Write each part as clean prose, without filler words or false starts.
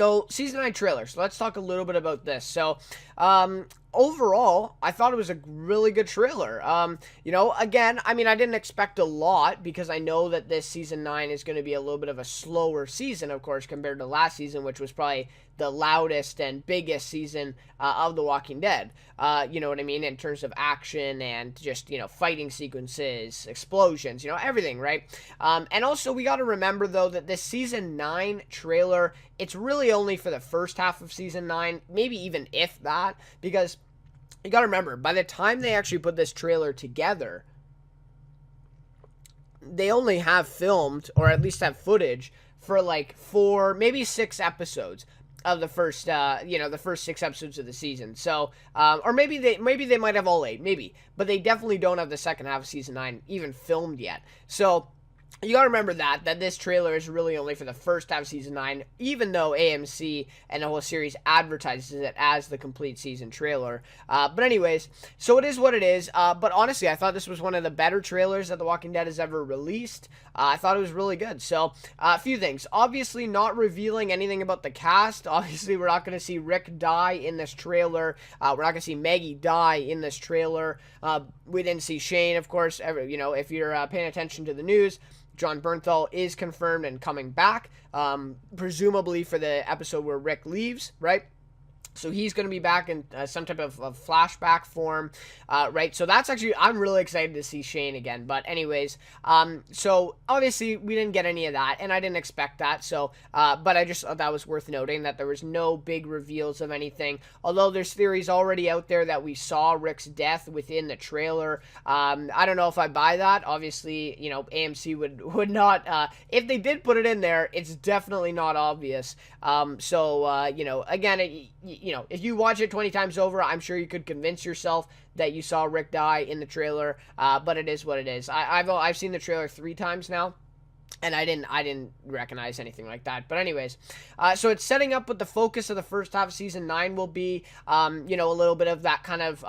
So, season 9 trailer. So, let's talk a little bit about this. So, overall, I thought it was a really good trailer. Again, I mean, I didn't expect a lot because I know that this season 9 is going to be a little bit of a slower season, of course, compared to last season, which was probably the loudest and biggest season of The Walking Dead. You know what I mean? In terms of action and just, fighting sequences, explosions, everything, right? And also, we got to remember, though, that this season 9 trailer, it's really only for the first half of season 9, maybe even if that, because you got to remember, by the time they actually put this trailer together, they only have filmed, or at least have footage, for like 4, maybe 6 episodes of the first, the first 6 episodes of the season. So, or maybe they might have all 8, maybe, but they definitely don't have the second half of season 9 even filmed yet. So, you gotta remember that this trailer is really only for the first half of season 9, even though AMC and the whole series advertises it as the complete season trailer. But anyways, so it is what it is. But honestly, I thought this was one of the better trailers that The Walking Dead has ever released. I thought it was really good. So, a few things. Obviously, not revealing anything about the cast. Obviously, we're not going to see Rick die in this trailer. We're not going to see Maggie die in this trailer. We didn't see Shane, of course. If you're paying attention to the news, John Bernthal is confirmed and coming back, presumably for the episode where Rick leaves, right? So he's going to be back in some type of flashback form, right? So that's actually, I'm really excited to see Shane again. But anyways, so obviously we didn't get any of that, and I didn't expect that. So, but I just thought that was worth noting, that there was no big reveals of anything. Although there's theories already out there that we saw Rick's death within the trailer. I don't know if I buy that. Obviously, AMC would not, if they did put it in there, it's definitely not obvious. Again, if you watch it 20 times over, I'm sure you could convince yourself that you saw Rick die in the trailer, but it is what it is. I've seen the trailer 3 times now, and I didn't recognize anything like that. But anyways, so it's setting up what the focus of the first half of season 9 will be. A little bit of that kind of,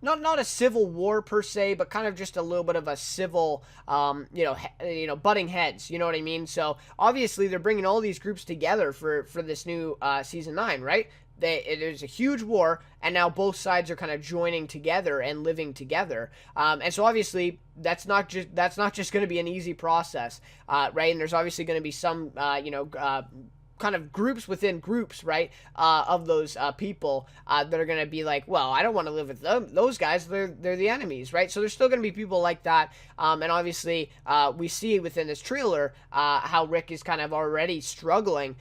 not a civil war per se, but kind of just a little bit of a civil, butting heads. You know what I mean? So obviously they're bringing all these groups together for this new season 9, right? There's a huge war, and now both sides are kind of joining together and living together. And so obviously that's not just going to be an easy process, right? And there's obviously going to be some, kind of groups within groups, right, of those people that are going to be like, well, I don't want to live with those guys. They're the enemies, right? So there's still going to be people like that. And obviously, we see within this trailer how Rick is kind of already struggling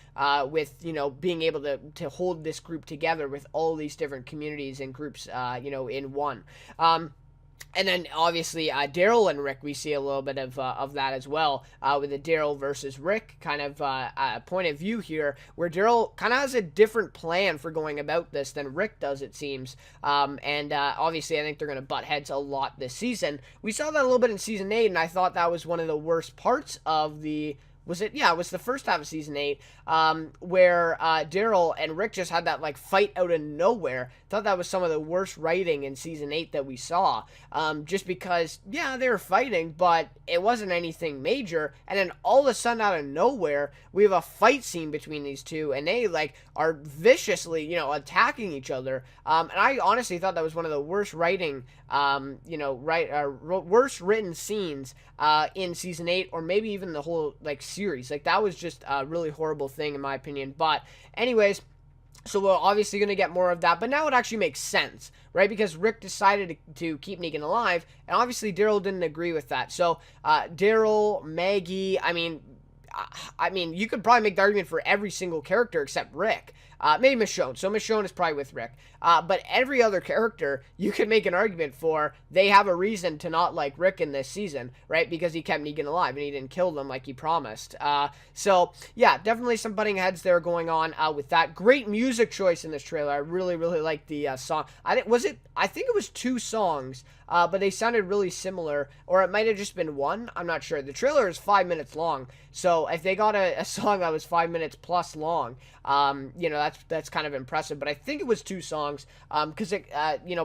with, being able to hold this group together with all these different communities and groups, in one. And then, obviously, Daryl and Rick, we see a little bit of that as well, with the Daryl versus Rick kind of point of view here, where Daryl kind of has a different plan for going about this than Rick does, it seems. Obviously, I think they're going to butt heads a lot this season. We saw that a little bit in Season 8, and I thought that was one of the worst parts of the... it was the first half of Season 8, where Daryl and Rick just had that, fight out of nowhere. Thought that was some of the worst writing in Season 8 that we saw, just because, they were fighting, but it wasn't anything major, and then all of a sudden, out of nowhere, we have a fight scene between these two, and they, are viciously, attacking each other, and I honestly thought that was one of the worst writing, worst written scenes, in Season 8, or maybe even the whole, series. That was just a really horrible thing, in my opinion. But anyways, so we're obviously going to get more of that, but now it actually makes sense, right? Because Rick decided to keep Negan alive, and obviously Daryl didn't agree with that. So Daryl, Maggie, I mean, you could probably make the argument for every single character except Rick. Maybe Michonne. So Michonne is probably with Rick. But every other character, you could make an argument for, they have a reason to not like Rick in this season, right? Because he kept Negan alive and he didn't kill them like he promised. So, yeah, definitely some butting heads there going on with that. Great music choice in this trailer. I really, really like the song. I think it was 2 songs, but they sounded really similar, or it might have just been one. I'm not sure. The trailer is 5 minutes long, so if they got a song that was 5 minutes plus long, that's kind of impressive. But I think it was 2 songs, because it,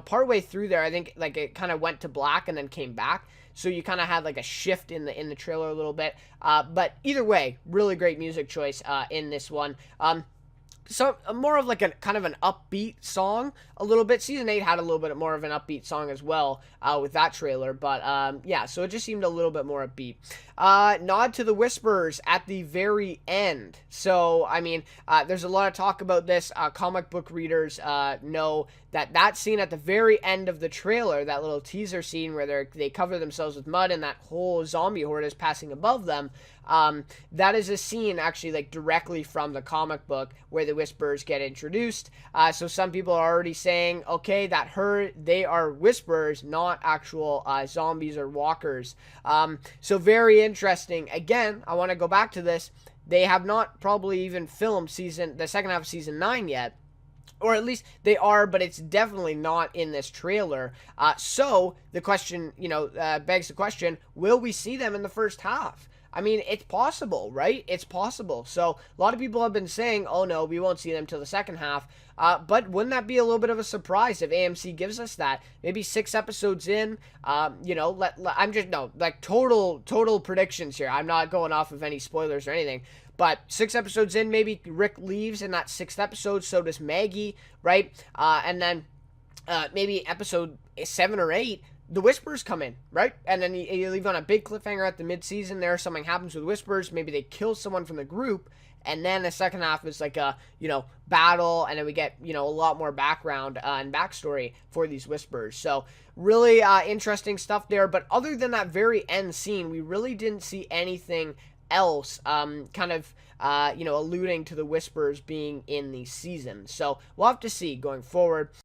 partway through there, I think it kind of went to black and then came back. So you kind of had a shift in the trailer a little bit. But either way, really great music choice in this one. more of like a kind of an upbeat song a little bit. Season 8 had a little bit more of an upbeat song as well with that trailer, but yeah, so it just seemed a little bit more upbeat. Nod to the Whisperers at the very end. So I mean, there's a lot of talk about this. Comic book readers know that scene at the very end of the trailer, that little teaser scene where they cover themselves with mud and that whole zombie horde is passing above them. That is a scene actually like directly from the comic book where the Whisperers get introduced. So some people are already saying, okay, they are Whisperers, not actual zombies or walkers. So very interesting. Again, I want to go back to this. They have not probably even filmed the second half of season 9 yet. Or at least they are, but it's definitely not in this trailer. So the question, begs the question, will we see them in the first half? I mean, it's possible, right? It's possible. So a lot of people have been saying, oh no, we won't see them till the second half. But wouldn't that be a little bit of a surprise if AMC gives us that? Maybe 6 episodes in, total predictions here. I'm not going off of any spoilers or anything. But 6 episodes in, maybe Rick leaves in that 6th episode, so does Maggie, right? And then maybe episode 7 or 8, the Whisperers come in, right? And then you leave on a big cliffhanger at the mid-season there. Something happens with Whisperers. Maybe they kill someone from the group. And then the second half is like a, battle. And then we get, a lot more background and backstory for these Whisperers. So really interesting stuff there. But other than that very end scene, we really didn't see anything else alluding to the Whisperers being in the season. So we'll have to see going forward.